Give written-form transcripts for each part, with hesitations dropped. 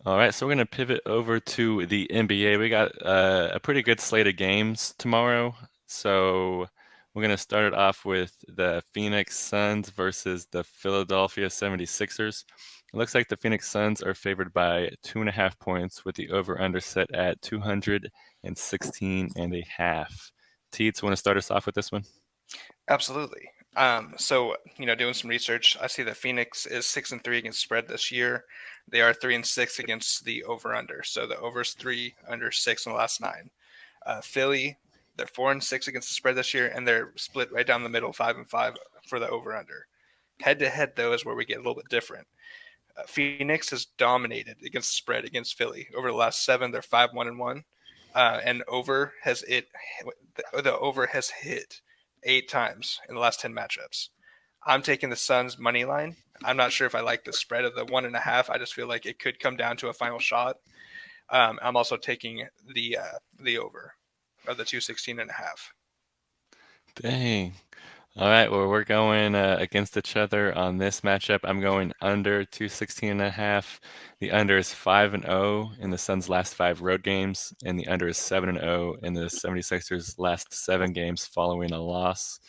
All right, so we're going to pivot over to the NBA. We got a pretty good slate of games tomorrow. So we're going to start it off with the Phoenix Suns versus the Philadelphia 76ers. It looks like the Phoenix Suns are favored by 2.5 points with the over-under set at 216 and a half. Teats, want to start us off with this one? Absolutely. Doing some research, I see that Phoenix is 6-3 against spread this year. They are 3-6 against the over/under. So the over is 3, under 6 in the last 9. Philly, they're 4-6 against the spread this year, and they're split right down the middle, 5-5 for the over/under. Head to head, though, is where we get a little bit different. Phoenix has dominated against the spread against Philly over the last 7. They're 5-1-1, and the over has hit 8 times in the last 10 matchups. I'm taking the Suns money line. I'm not sure if I like the spread of the 1.5. I just feel like it could come down to a final shot. I'm also taking the over of the 216.5. Dang. All right, well, we're going against each other on this matchup. I'm going under 216 and a half. The under is 5-0 in the Suns' last 5 road games, and the under is 7-0 in the 76ers' last 7 games following a loss.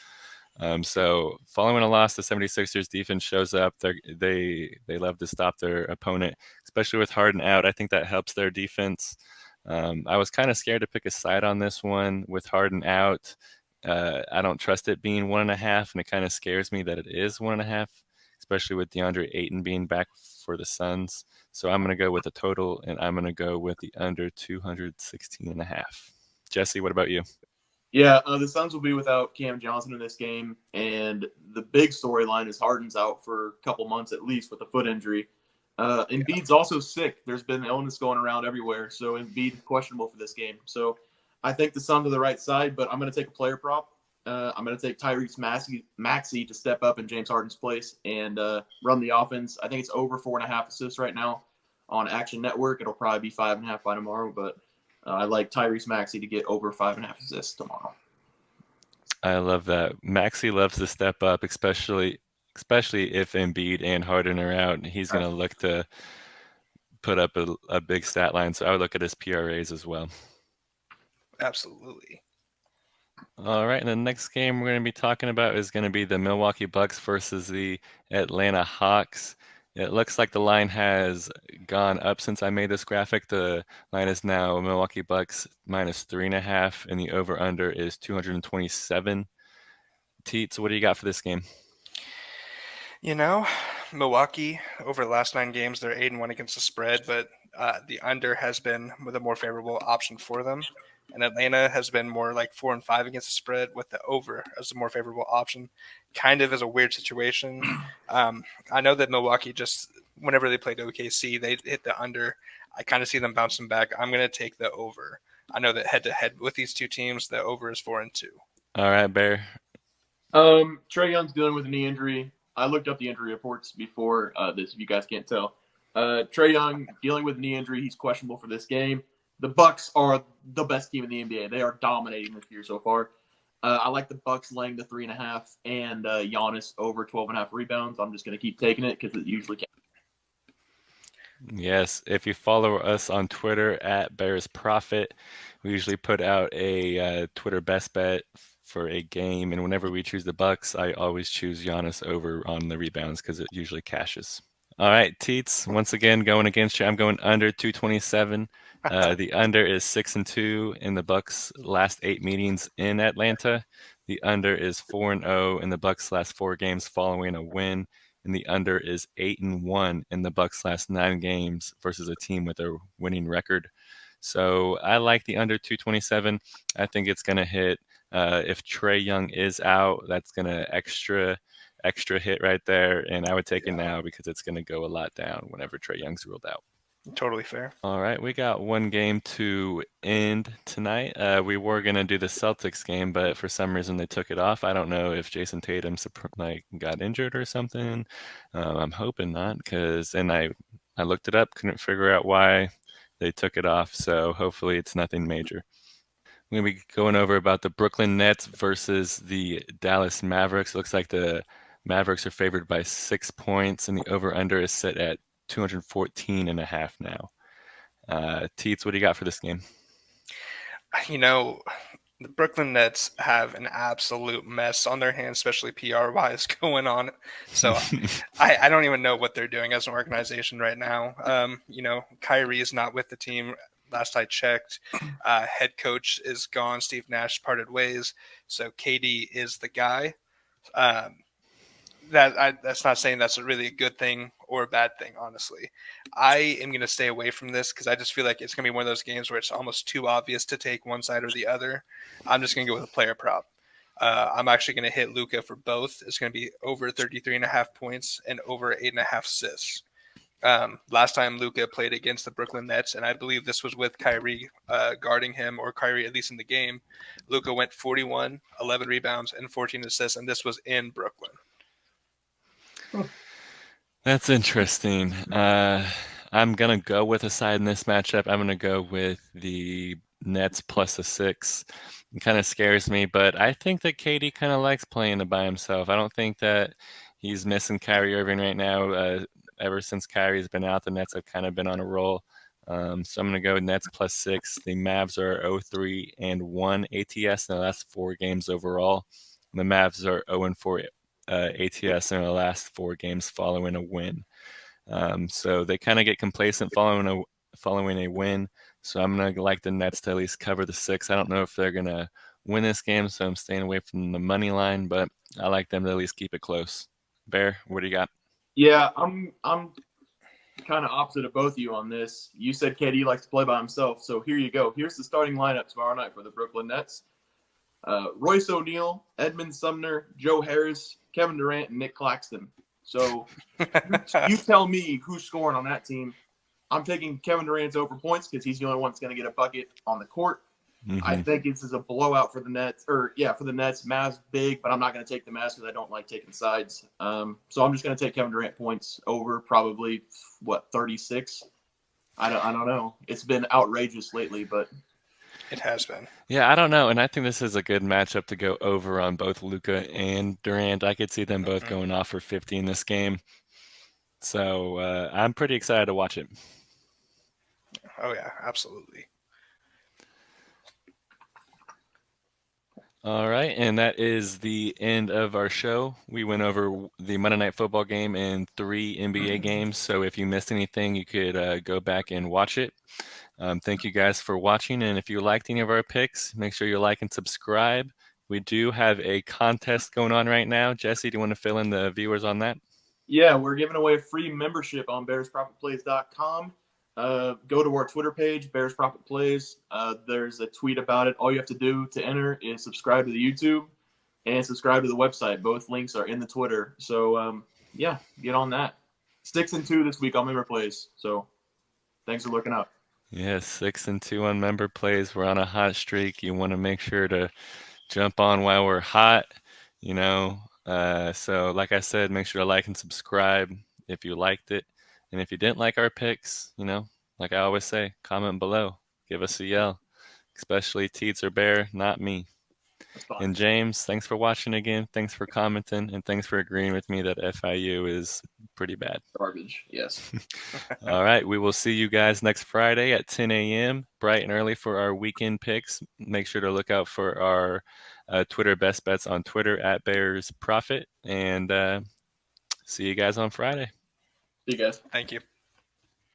So following a loss, the 76ers defense shows up. They love to stop their opponent, especially with Harden out. I think that helps their defense. I was kind of scared to pick a side on this one with Harden out. I don't trust it being 1.5, and it kind of scares me that it is 1.5, especially with DeAndre Ayton being back for the Suns. So I'm going to go with the total, and I'm going to go with the under 216.5. Jesse, what about you? Yeah, the Suns will be without Cam Johnson in this game, and the big storyline is Harden's out for a couple months at least with a foot injury. Yeah, Embiid's also sick. There's been illness going around everywhere, so Embiid questionable for this game. So I think the Suns are the right side, but I'm going to take a player prop. I'm going to take Tyrese Maxey to step up in James Harden's place and run the offense. I think it's over 4.5 assists right now on Action Network. It'll probably be 5.5 by tomorrow, but I like Tyrese Maxey to get over 5.5 assists tomorrow. I love that. Maxi loves to step up, especially if Embiid and Harden are out. He's going to look to put up a big stat line. So I would look at his PRAs as well. absolutely. All right, and the next game we're going to be talking about is going to be the Milwaukee Bucks versus the Atlanta Hawks. It looks like the line has gone up since I made this graphic. The line is now Milwaukee Bucks -3.5, and the over/under is 227. Teats, what do you got for this game? You know, Milwaukee over the last 9 games, they're 8-1 against the spread, but the under has been the more favorable option for them. And Atlanta has been more like 4-5 against the spread with the over as the more favorable option. Kind of is a weird situation. I know that Milwaukee just whenever they played OKC, they hit the under. I kind of see them bouncing back. I'm going to take the over. I know that head to head with these two teams, the over is 4-2. All right, Bear. Trey Young's dealing with a knee injury. I looked up the injury reports before this, if you guys can't tell. Trey Young dealing with a knee injury. He's questionable for this game. The Bucks are the best team in the NBA. They are dominating this year so far. I like the Bucks laying the 3.5 and Giannis over 12.5 rebounds. I'm just going to keep taking it because it usually can. Yes, if you follow us on Twitter at Bears Profit, we usually put out a Twitter best bet for a game, and whenever we choose the Bucks, I always choose Giannis over on the rebounds because it usually cashes. All right, Teats, once again going against you. I'm going under 227. The under is 6-2 in the Bucks' last 8 meetings in Atlanta. The under is 4-0 in the Bucks' last 4 games following a win, and the under is 8-1 in the Bucks' last 9 games versus a team with a winning record. So I like the under 227. I think it's going to hit. If Trey Young is out, that's going to extra hit right there, and I would take it now because it's going to go a lot down whenever Trey Young's ruled out. Totally fair. All right, we got one game to end tonight. We were gonna do the Celtics game, but for some reason they took it off. I don't know if Jason Tatum got injured or something. I'm hoping not, and I looked it up, couldn't figure out why they took it off. So hopefully it's nothing major. We're gonna be going over about the Brooklyn Nets versus the Dallas Mavericks. Looks like the Mavericks are favored by 6 points, and the over/under is set at 214.5 now. Teats, what do you got for this game? You know, the Brooklyn Nets have an absolute mess on their hands, especially PR wise, going on. So I don't even know what they're doing as an organization right now. Kyrie is not with the team. Last I checked, head coach is gone. Steve Nash parted ways. So KD is the guy. Um, that's not saying that's really a good thing or a bad thing, honestly. I am going to stay away from this because I just feel like it's going to be one of those games where it's almost too obvious to take one side or the other. I'm just going to go with a player prop. I'm actually going to hit Luka for both. It's going to be over 33.5 points and over 8.5 assists. Last time Luka played against the Brooklyn Nets, and I believe this was with Kyrie guarding him, or Kyrie at least in the game, Luka went 41, 11 rebounds, and 14 assists, and this was in Brooklyn. That's interesting. I'm gonna go with a side in this matchup. I'm gonna go with the Nets plus a 6. It kind of scares me, but I think that KD kind of likes playing it by himself. I don't think that he's missing Kyrie Irving right now. Ever since Kyrie's been out, the Nets have kind of been on a roll. So I'm gonna go Nets plus 6. The Mavs are 0-3-1 ATS in the last 4 games overall. The Mavs are 0-4 ATS in the last 4 games following a win. So they kind of get complacent following a win. So I'm gonna like the Nets to at least cover the 6. I don't know if they're gonna win this game, so I'm staying away from the money line, but I like them to at least keep it close. Bear, what do you got? Yeah, I'm kind of opposite of both of you on this. You said KD likes to play by himself, so here you go. Here's the starting lineup tomorrow night for the Brooklyn Nets. Royce O'Neal, Edmund Sumner, Joe Harris, Kevin Durant, and Nick Claxton. So you tell me who's scoring on that team. I'm taking Kevin Durant's over points because he's the only one that's going to get a bucket on the court. I think this is a blowout for the Nets. For the Nets. Mavs big, but I'm not going to take the Mavs because I don't like taking sides. So I'm just going to take Kevin Durant points over probably 36. I don't know. It's been outrageous lately, but It has been. Yeah, I don't know, and I think this is a good matchup to go over on both Luka and Durant. I could see them both going off for 50 in this game. So I'm pretty excited to watch it. Oh yeah, absolutely. All right, and that is the end of our show. We went over the Monday Night Football game and 3 NBA games. So if you missed anything, you could go back and watch it. Thank you guys for watching, and if you liked any of our picks, make sure you like and subscribe. We do have a contest going on right now. Jesse, do you want to fill in the viewers on that? yeah, we're giving away a free membership on BearsProfitPlays.com. Go to our Twitter page, Bears Profit Plays. There's a tweet about it. All you have to do to enter is subscribe to the YouTube and subscribe to the website. Both links are in the Twitter. So, get on that. 6-2 this week on Member Plays. So, thanks for looking up. Yeah, 6-2 on member plays. We're on a hot streak. You want to make sure to jump on while we're hot, you know. So like I said, make sure to like and subscribe if you liked it. And if you didn't like our picks, like I always say, comment below. Give us a yell, especially Teats or Bear, not me. That's fine. And James, thanks for watching again. Thanks for commenting, and thanks for agreeing with me that FIU is pretty bad. Garbage, yes. All right, we will see you guys next Friday at 10 a.m., bright and early for our weekend picks. Make sure to look out for our Twitter best bets on Twitter at Bears Profit, and see you guys on Friday. See you guys. Thank you.